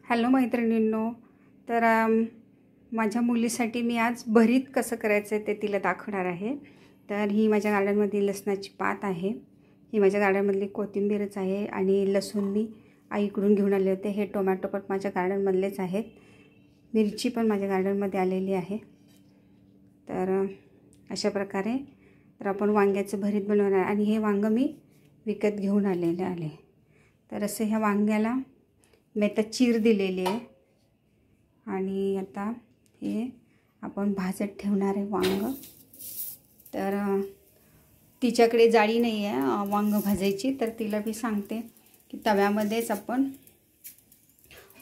Hello मैत्रिणींनो, तर माझ्या मुलीसाठी मी आज भरीत कसं करायचं आहे ते तिला दाखवणार आहे। तर ही माझ्या गार्डनमधली लसणाची पात आहे, ही माझ्या गार्डनमधली कोथिंबीरच आहे आणि लसूण मी आईकडून घेऊन आले होते। हे टोमॅटो पण माझ्या गार्डनमधलेच आहेत, मिरची पण माझ्या गार्डनमध्ये आलेली आहे। तर अशा प्रकारे तर आपण वांग्याचं भरीत बनवणार आणि हे वांगं मी विकत घेऊन आलेले आहे। तर असं ह्या वांग्याला मी आता चीर दिलेली आहे आणि आता हे आपण भाजत ठेवणार आहे वांग। तर तिच्याकडे जाळी नाही आहे वांग भाजायची, तर तिला मी सांगते की तव्यामध्येच आपण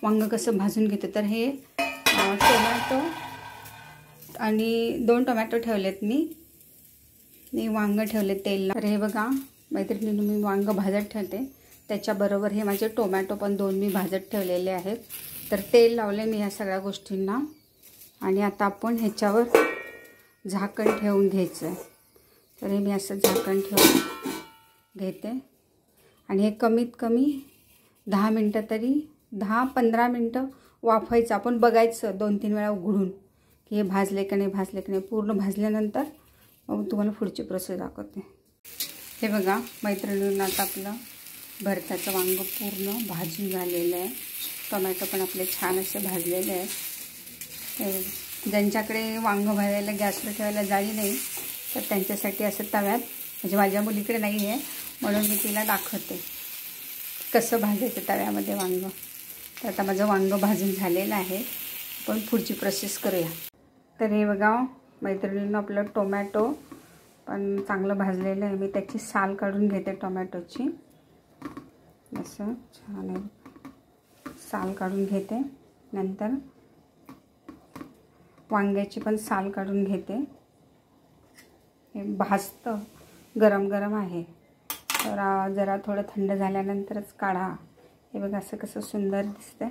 वांग कसं भाजून घेतो। तर हे टोमॅटो आणि 2 टोमॅटो ठेवलेत मी वांग ठेवले तेलला। तर हे बघा मैत्रिणींनो, मी वांग भाजत ठेवते, त्याच्याबरोबर हे माझे टोमॅटो पण 2 मी भाजत ठेवलेले आहेत। तर तेल लावले मी या सगळ्या गोष्टींना आणि आता आपण ह्याच्यावर झाकण ठेवून घ्यायचं आहे। तर हे मी असं झाकण ठेवून घेते आणि हे कमीत कमी 10 मिनटं तरी 10-15 मिनटं वाफायचं। आपण बघायचं 2-3 वेळा उघडून की हे भाजले का नाही पूर्ण भाजल्यानंतर मग तुम्हाला पुढची प्रोसेस दाखवते। हे बघा मैत्रिणींना, आता आपलं भरताचं वांग पूर्ण भाजून झालेलं आहे, टोमॅटो पण आपले छान असे भाजलेले आहेत। ज्यांच्याकडे वांग भाजायला गॅसवर ठेवायला जाळी नाही तर त्यांच्यासाठी असं तव्यात, म्हणजे माझ्या मुलीकडे नाही आहे म्हणून मी तिला दाखवते कसं भाजायचं तव्यामध्ये वांग। तर आता माझं वांग भाजून झालेलं आहे, पण पुढची प्रोसेस करूया। तर हे बघा मैत्रिणींना, आपलं टोमॅटो पण चांगलं भाजलेलं आहे। मी त्याची साल काढून घेते टोमॅटोची, असं छान आहे साल काढून घेते। नंतर वांग्याची पण साल काढून घेते। हे भाजतं, गरम गरम आहे, तर जरा थोडं थंड झाल्यानंतरच काढा। हे बघा असं कसं सुंदर दिसतंय,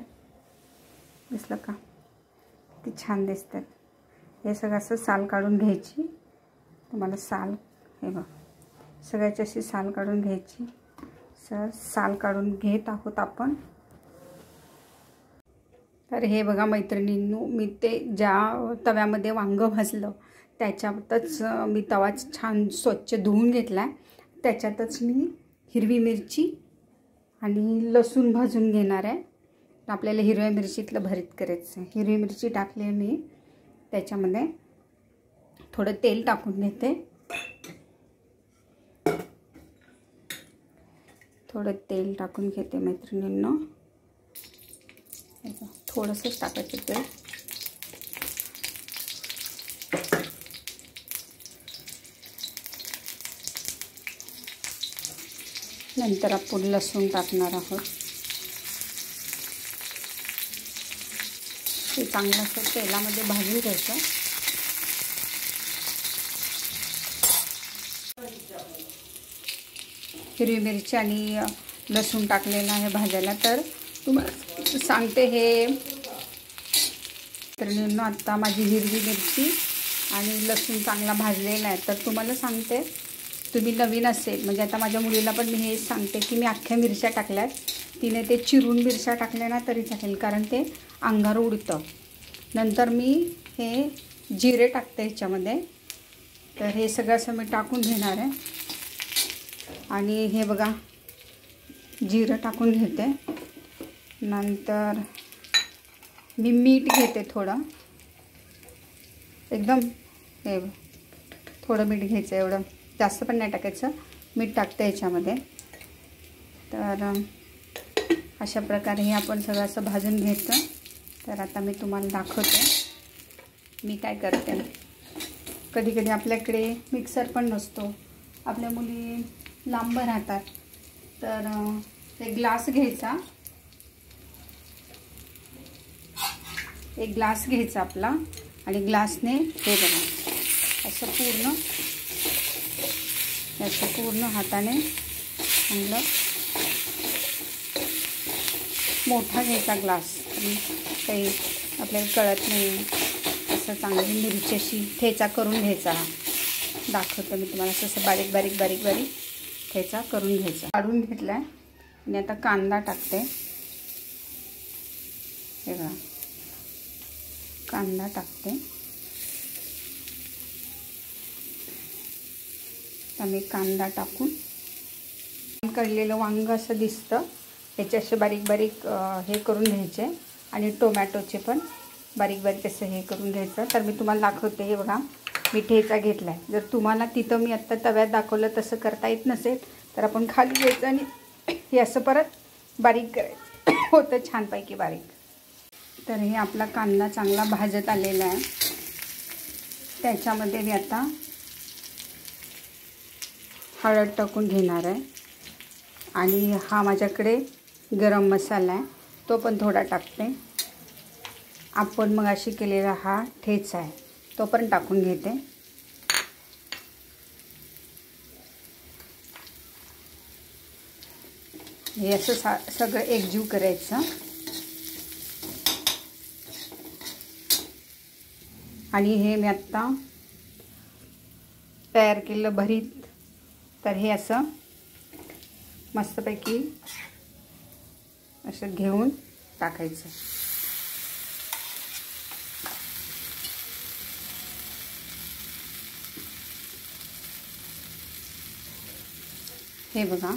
दिसलं का? ती छान दिसतात। हे सगळं असं साल काढून घ्यायची, तुम्हाला साल हे बघ सगळ्याची अशी साल काढून घ्यायची। साल काढून घेत आहोत आपण। तर हे बघा मैत्रिणींनो, मी ते ज्या तव्यामध्ये वांग भाजलं त्याच्यातच मी तवा छान स्वच्छ धुवून घेतला, त्याच्यातच मी हिरवी मिरची आणि लसूण भाजून घेणार आहे। आपल्याला हिरव्या मिरचीतलं भरीत करायचं आहे। हिरवी मिरची टाकली मी, त्याच्यामध्ये थोडं तेल टाकून घेते, थोडं तेल टाकून घेते मैत्रिणींनो, थोडंसंच टाकायचं तेल। नंतर आपण लसूण टाकणार आहोत, ते चांगलं असं तेलामध्ये भाजून घ्यायचं। हिरवी मिरची आणि लसूण टाकलेलं आहे भाजायला। तर तुम्हाला सांगते हे मैत्रिणींनो, आता माझी हिरवी मिरची आणि लसूण चांगला भाजलेला आहे। तर तुम्हाला सांगते, तुम्ही नवीन असेल म्हणजे आता माझ्या मुलीला पण मी हे सांगते की मी अख्ख्या मिरच्या टाकल्यात, तिने ते चिरून मिरच्या टाकल्या ना तरी चालेल, कारण ते अंगार उडतं। नंतर मी हे जिरे टाकते ह्याच्यामध्ये। तर हे सगळं असं मी टाकून घेणार आहे आणि हे बघा जिरं टाकून घेते। नंतर मी मीठ घेते थोडं, एकदम हे थोडं मीठ घ्यायचं, एवढं जास्त पण नाही टाकायचं, मीठ टाकते ह्याच्यामध्ये। तर अशा प्रकारे हे आपण सगळं असं भाजून घ्यायचं। तर आता मी तुम्हाला दाखवते मी काय करते। कधी कधी आपल्याकडे मिक्सर पण नसतो, आपल्या मुली लांब राहतात, तर एक ग्लास घ्यायचा, एक ग्लास घ्यायचा आपला आणि ग्लासने हे बघा असं पूर्ण हाताने चांगलं मोठा घ्यायचा ग्लास, काही आपल्याला कळत नाही असं चांगली मिरचीशी ठेचा करून घ्यायचा। दाखवते मी तुम्हाला, असं बारीक बारीक बारीक बारीक ठेचा करून घ्यायचा। काढून घेतला आणि आता कांदा टाकते, हे बघा कांदा टाकते. तर मी कांदा टाकून काढलेलं वांग असं दिसतं, याचे असे बारीक बारीक हे करून घ्यायचे आणि टोमॅटोचे पण बारीक बारीक असं हे करून घ्यायचं. तर मी तुम्हाला दाखवते. हे बघा मी ठेचा घेतला आहे. जर तुम्हाला तिथं मी आत्ता तव्यात दाखवलं तसं करता येत नसेल तर आपण खाली घ्यायचं आणि हे असं परत बारीक करायचं, होतं छानपैकी बारीक. तर हे आपला कांदा चांगला भाजत आलेला आहे. त्याच्यामध्ये मी आता हळद टाकून घेणार आहे आणि हा माझ्याकडे गरम मसाला आहे, तो पण थोडा टाकते. आपण मग अशी केलेला हा ठेचा आहे, तो पण टाकून घेते. हे असं सगळं एकजीव करायचं आणि हे मी आत्ता तयार केलं भरीत. तर हे असं मस्तपैकी असं घेऊन टाकायचं. हे बघा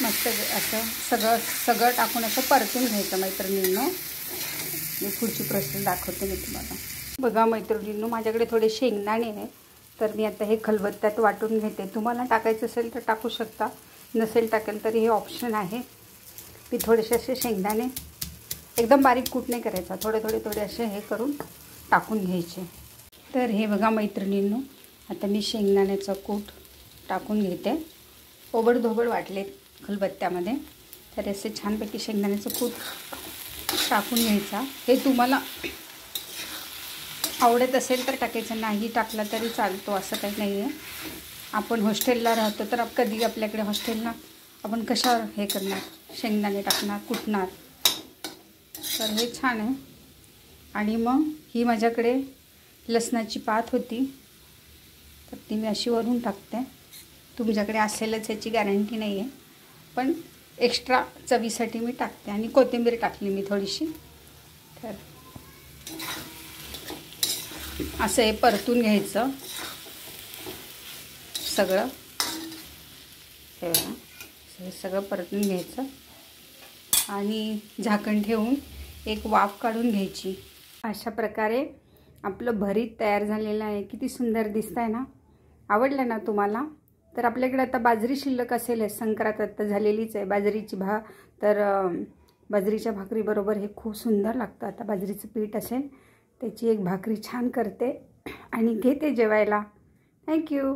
मस्त असं सगळं टाकून असं परतून घ्यायचं मैत्रिणींनो. मी पुढची प्रोसेस दाखवते मी तुम्हाला. बघा मैत्रिणींनो, माझ्याकडे थोडे शेंगदाणे आहे, तर मी आता हे खलबत्त्यात वाटून घेते. तुम्हाला टाकायचं असेल तर टाकू शकता, नसेल टाकेल तरी हे ऑप्शन आहे. मी थोडेसे असे शेंगदाणे एकदम बारीक कूट नाही करायचा, थोडे असे हे करून टाकून घ्यायचे. तर हे बघा मैत्रिणींनो, आता मी शेंगदाण्याचा कूट टाकून घेते. ओबडधोबड वाटले खलबत्त्यामध्ये. तर असे छानपैकी शेंगदाण्याचं कूट टाकून घ्यायचा. हे तुम्हाला आवडत असेल तर टाकायचं, नाही टाकला तरी चालतो, असं काही नाही आहे. आपण हॉस्टेलला राहतो तर कधी आपल्याकडे हॉस्टेलला आपण कशावर हे करणार, शेंगदाणे टाकणार, कुटणार. तर हे छान आहे. आणि मग ही माझ्याकडे लसणाची पात होती, तर ती मी अशी वरून टाकते. तुमच्याकडे असेलच याची गॅरंटी नाही आहे, पण एक्स्ट्रा चवीसाठी मी टाकते. आणि कोथिंबीर टाकली मी थोडीशी. तर असं हे परतून घ्यायचं सगळं. हे सगळं परतून घ्यायचं आणि झाकण ठेवून एक वाफ काढून घ्यायची. अशा प्रकारे आपलं भरीत तयार झालेलं आहे. किती सुंदर दिसतं आहे ना. आवडलं ना तुम्हाला? तर आपल्याकडे आता बाजरी शिल्लक असेल, संक्रांत आता झालेलीच आहे. बाजरीची तर बाजरीच्या भाकरीबरोबर हे खूप सुंदर लागतं. आता बाजरीचं पीठ असेल त्याची एक भाकरी छान करते आणि घेते जेवायला. थँक्यू.